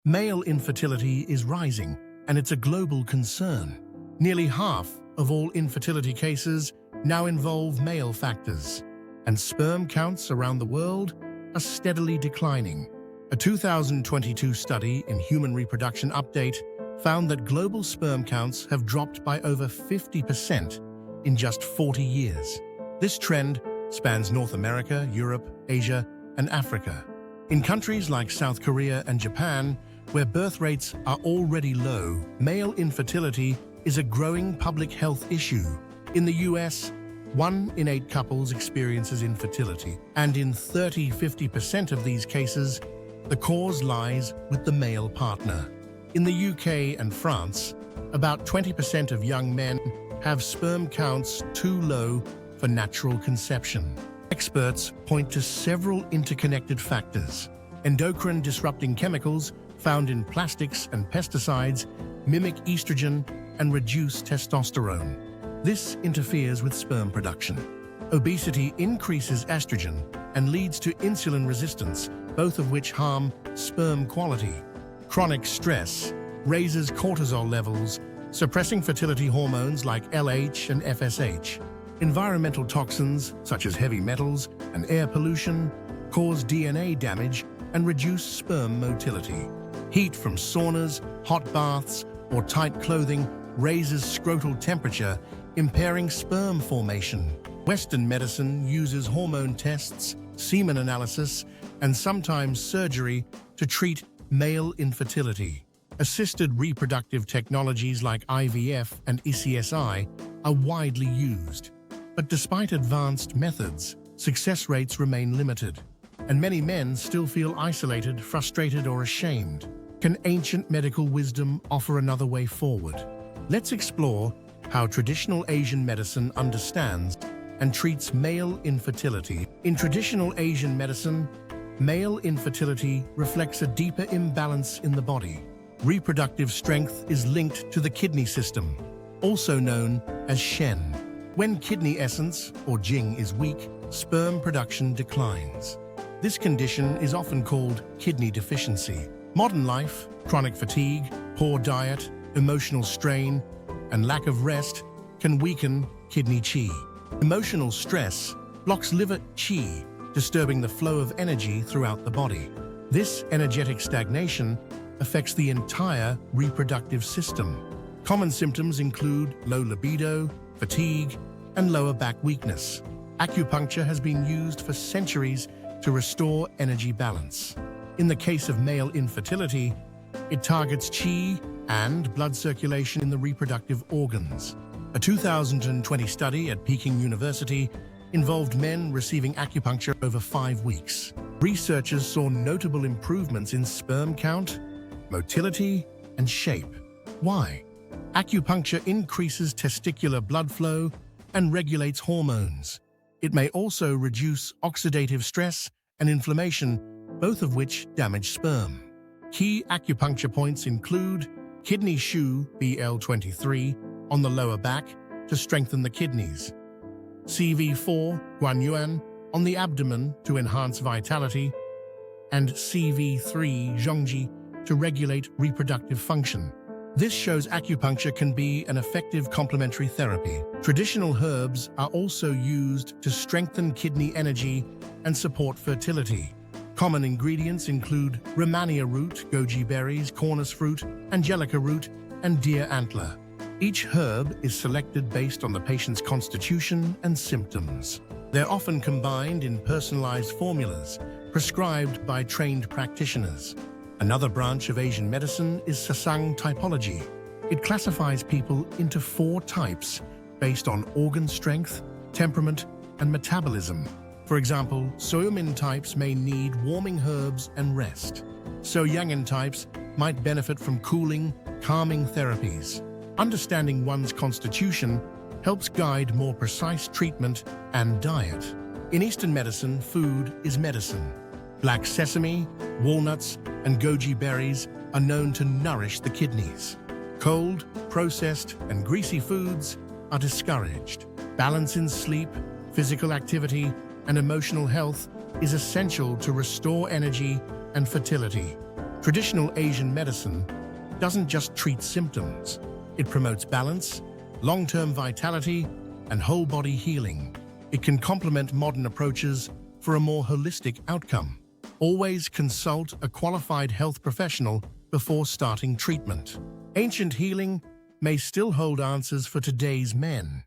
Male infertility is rising, and it's a global concern. Nearly half of all infertility cases now involve male factors, and sperm counts around the world are steadily declining. A 2022 study in Human Reproduction Update found that global sperm counts have dropped by over 50% in just 40 years. This trend spans North America, Europe, Asia, and Africa. In countries like South Korea and Japan, where birth rates are already low, male infertility is a growing public health issue. In the US, 1 in 8 couples experiences infertility, and in 30–50% of these cases, the cause lies with the male partner. In the UK and France, about 20% of young men have sperm counts too low for natural conception. Experts point to several interconnected factors. Endocrine disrupting chemicals found in plastics and pesticides mimic estrogen and reduce testosterone. This interferes with sperm production. Obesity increases estrogen and leads to insulin resistance, both of which harm sperm quality. Chronic stress raises cortisol levels, suppressing fertility hormones like LH and FSH. Environmental toxins, such as heavy metals and air pollution, cause DNA damage and reduce sperm motility. Heat from saunas, hot baths, or tight clothing raises scrotal temperature, impairing sperm formation. Western medicine uses hormone tests, semen analysis, and sometimes surgery to treat male infertility. Assisted reproductive technologies like IVF and ECSI are widely used. But despite advanced methods, success rates remain limited, and many men still feel isolated, frustrated, or ashamed. Can ancient medical wisdom offer another way forward? Let's explore how traditional Asian medicine understands and treats male infertility. In traditional Asian medicine, male infertility reflects a deeper imbalance in the body. Reproductive strength is linked to the kidney system, also known as Shen. When kidney essence, or Jing, is weak, sperm production declines. This condition is often called kidney deficiency. Modern life, chronic fatigue, poor diet, emotional strain, and lack of rest can weaken kidney qi. Emotional stress blocks liver qi, disturbing the flow of energy throughout the body. This energetic stagnation affects the entire reproductive system. Common symptoms include low libido, fatigue, and lower back weakness. Acupuncture has been used for centuries to restore energy balance. In the case of male infertility, it targets qi and blood circulation in the reproductive organs. A 2020 study at Peking University involved men receiving acupuncture over 5 weeks. Researchers saw notable improvements in sperm count, motility, and shape. Why? Acupuncture increases testicular blood flow and regulates hormones. It may also reduce oxidative stress and inflammation, both of which damage sperm. Key acupuncture points include kidney shu BL23 on the lower back to strengthen the kidneys, CV4 Guanyuan on the abdomen to enhance vitality, and CV3 Zhongji to regulate reproductive function. This shows acupuncture can be an effective complementary therapy. Traditional herbs are also used to strengthen kidney energy and support fertility. Common ingredients include Rehmannia root, goji berries, cornus fruit, angelica root, and deer antler. Each herb is selected based on the patient's constitution and symptoms. They're often combined in personalized formulas, prescribed by trained practitioners. Another branch of Asian medicine is Sasang typology. It classifies people into 4 types based on organ strength, temperament, and metabolism. For example, Soyumin types may need warming herbs and rest. So-Yangin types might benefit from cooling, calming therapies. Understanding one's constitution helps guide more precise treatment and diet. In Eastern medicine, food is medicine. Black sesame, walnuts, and goji berries are known to nourish the kidneys. Cold, processed, and greasy foods are discouraged. Balance in sleep, physical activity, and emotional health is essential to restore energy and fertility. Traditional Asian medicine doesn't just treat symptoms. It promotes balance, long-term vitality, and whole-body healing. It can complement modern approaches for a more holistic outcome. Always consult a qualified health professional before starting treatment. Ancient healing may still hold answers for today's men.